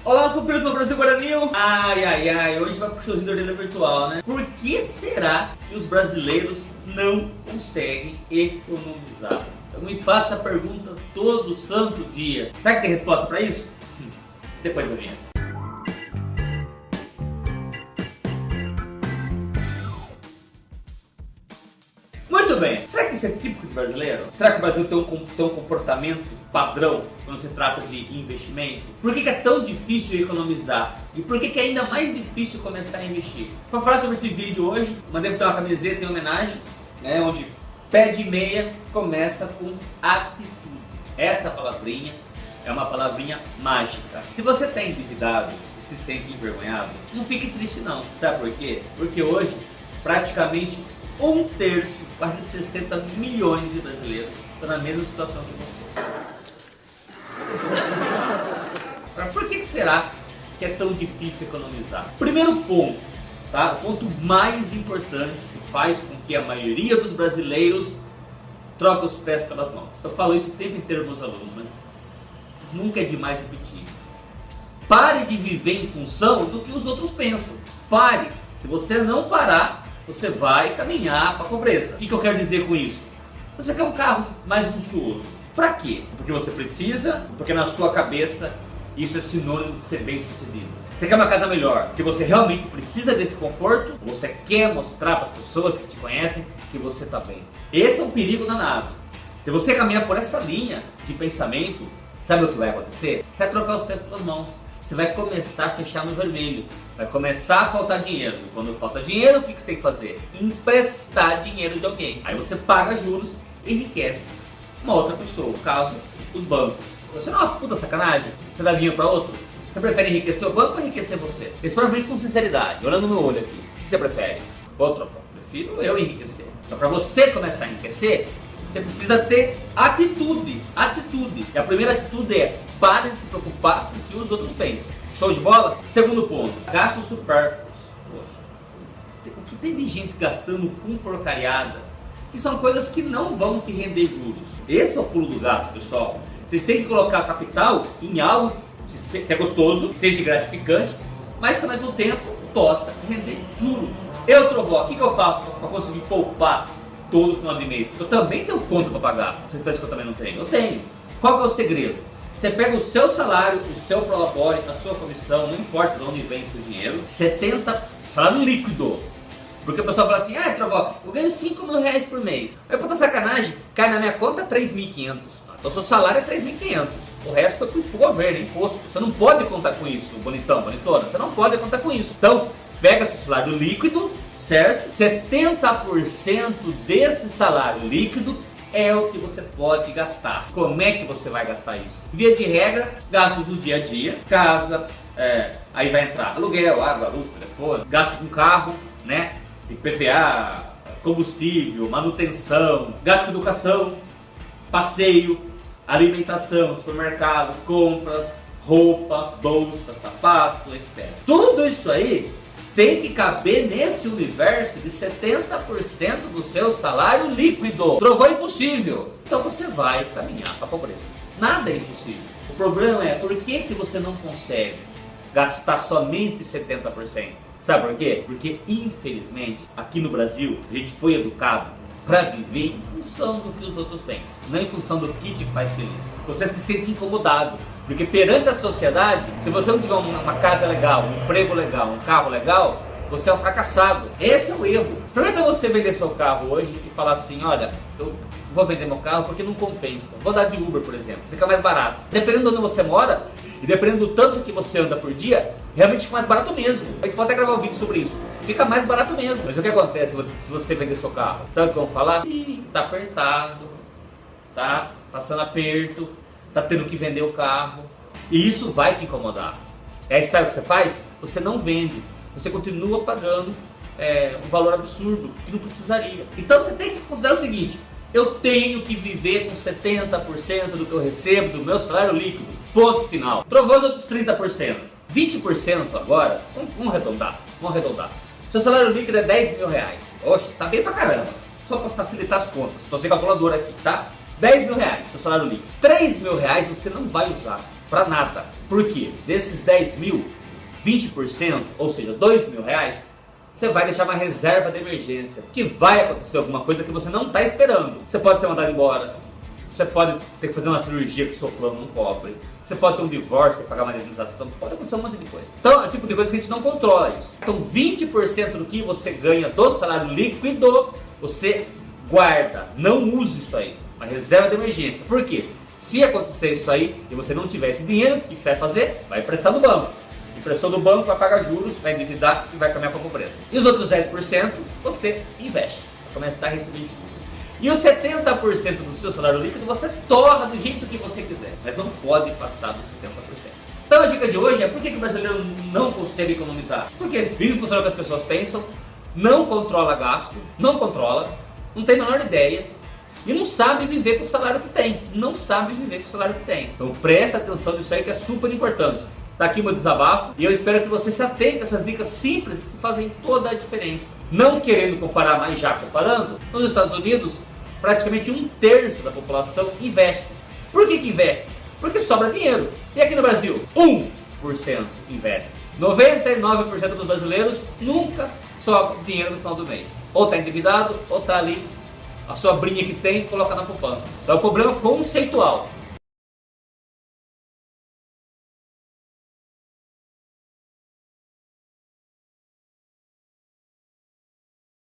Olá, companheiros do Brasil Guaranil! Ai, hoje vai pro showzinho da orelha virtual, né? Por que será que os brasileiros não conseguem economizar? Eu me faço a pergunta todo santo dia. Será que tem resposta pra isso? Depois da vinheta. Muito bem, será que isso é típico de brasileiro? Será que o Brasil tem um comportamento padrão quando se trata de investimento? Por que é tão difícil economizar? E por que é ainda mais difícil começar a investir? Para falar sobre esse vídeo hoje, mandei fazer uma camiseta em homenagem, né, onde pé de meia começa com atitude. Essa palavrinha é uma palavrinha mágica. Se você está endividado e se sente envergonhado, não fique triste não. Sabe por quê? Porque hoje praticamente 1/3, quase 60 milhões de brasileiros estão na mesma situação que você. Por que será que é tão difícil economizar? Primeiro ponto, tá? O ponto mais importante que faz com que a maioria dos brasileiros troque os pés pelas mãos. Eu falo isso o tempo inteiro para os alunos, mas nunca é demais repetir. Pare de viver em função do que os outros pensam. Pare. Se você não parar, você vai caminhar para a pobreza. O que eu quero dizer com isso? Você quer um carro mais luxuoso. Para quê? Porque você precisa, porque na sua cabeça isso é sinônimo de ser bem sucedido. Você quer uma casa melhor, porque você realmente precisa desse conforto, ou você quer mostrar para as pessoas que te conhecem que você está bem. Esse é um perigo danado. Se você caminhar por essa linha de pensamento, sabe o que vai acontecer? Você vai trocar os pés pelas mãos. Você vai começar a fechar no vermelho, vai começar a faltar dinheiro. E quando falta dinheiro, o que você tem que fazer? Emprestar dinheiro de alguém. Aí você paga juros e enriquece uma outra pessoa, no caso, os bancos. Você não é uma puta sacanagem? Você dá dinheiro para outro? Você prefere enriquecer o banco ou enriquecer você? Responda pra mim com sinceridade, olhando no meu olho aqui. O que você prefere? Outra forma, prefiro eu enriquecer. Então para você começar a enriquecer, você precisa ter atitude. E a primeira atitude é: pare de se preocupar com o que os outros pensam. Show de bola? Segundo ponto, gastos supérfluos. Poxa, o que tem de gente gastando com porcariada, que são coisas que não vão te render juros. Esse é o pulo do gato, pessoal. Vocês têm que colocar capital em algo que é gostoso, que seja gratificante, mas que ao mesmo tempo possa render juros. Eu, Trovó, o que eu faço para conseguir poupar todo final de mês? Eu também tenho conta para pagar. Vocês pensam que eu também não tenho? Eu tenho. Qual é o segredo? Você pega o seu salário, o seu prolabore, a sua comissão, não importa de onde vem o seu dinheiro, 70 salário líquido. Porque o pessoal fala assim: Trovó, eu ganho 5 mil reais por mês. Aí, puta sacanagem, cai na minha conta 3.500. Então seu salário é 3.500. O resto é pro governo, imposto. Você não pode contar com isso, bonitão, bonitona. Você não pode contar com isso. Então, pega seu salário líquido, certo? 70% desse salário líquido é o que você pode gastar. Como é que você vai gastar isso? Via de regra, gastos do dia a dia, casa, aí vai entrar aluguel, água, luz, telefone, gasto com carro, né? IPVA, combustível, manutenção, gasto com educação, passeio, alimentação, supermercado, compras, roupa, bolsa, sapato, etc. Tudo isso aí tem que caber nesse universo de 70% do seu salário líquido. Trovou impossível. Então você vai caminhar para a pobreza. Nada é impossível. O problema é por que você não consegue gastar somente 70%? Sabe por quê? Porque infelizmente aqui no Brasil a gente foi educado para viver em função do que os outros pensam, não em função do que te faz feliz. Você se sente incomodado, porque perante a sociedade, se você não tiver uma casa legal, um emprego legal, um carro legal, você é um fracassado. Esse é o erro. Experimenta você vender seu carro hoje e falar assim: olha, eu vou vender meu carro porque não compensa. Vou dar de Uber, por exemplo, fica mais barato. Dependendo de onde você mora e dependendo do tanto que você anda por dia, realmente fica mais barato mesmo. A gente pode até gravar um vídeo sobre isso. Fica mais barato mesmo. Mas o que acontece se você vender seu carro? Sabe o que vão falar? Tá apertado, tá passando aperto, tá tendo que vender o carro. E isso vai te incomodar. Aí sabe o que você faz? Você não vende. Você continua pagando um valor absurdo que não precisaria. Então você tem que considerar o seguinte: eu tenho que viver com 70% do que eu recebo do meu salário líquido. Ponto final. Trovou os outros 30%. 20% agora, vamos arredondar. Seu salário líquido é 10 mil reais. Oxe, tá bem pra caramba. Só para facilitar as contas. Estou sem calculadora aqui, tá? 10 mil reais, seu salário líquido. 3 mil reais você não vai usar. para nada. Por quê? Desses 10 mil, 20%, ou seja, R$2.000, você vai deixar uma reserva de emergência, que vai acontecer alguma coisa que você não está esperando. Você pode ser mandado embora, você pode ter que fazer uma cirurgia que o seu plano não cobre, você pode ter um divórcio, ter que pagar uma indenização, pode acontecer um monte de coisa. Então é o tipo de coisa que a gente não controla isso. Então 20% do que você ganha do salário líquido, você guarda, não use isso aí, uma reserva de emergência. Por quê? Se acontecer isso aí e você não tiver esse dinheiro, o que você vai fazer? Vai emprestar do banco. Emprestou do banco, vai pagar juros, vai endividar e vai caminhar para a pobreza. E os outros 10% você investe, vai começar a receber juros. E os 70% do seu salário líquido você torra do jeito que você quiser, mas não pode passar dos 70%. Então a dica de hoje é por que o brasileiro não consegue economizar? Porque vive funcionando o que as pessoas pensam, não controla gasto, não controla, não tem a menor ideia e não sabe viver com o salário que tem. Não sabe viver com o salário que tem. Então presta atenção nisso aí que é super importante. Tá aqui o meu desabafo e eu espero que você se atente a essas dicas simples que fazem toda a diferença. Não querendo comparar, mas já comparando, nos Estados Unidos praticamente 1/3 da população investe. Por que investe? Porque sobra dinheiro. E aqui no Brasil, 1% investe. 99% dos brasileiros nunca sobra dinheiro no final do mês. Ou está endividado, ou está ali a sobrinha que tem, coloca na poupança. Então é um problema conceitual.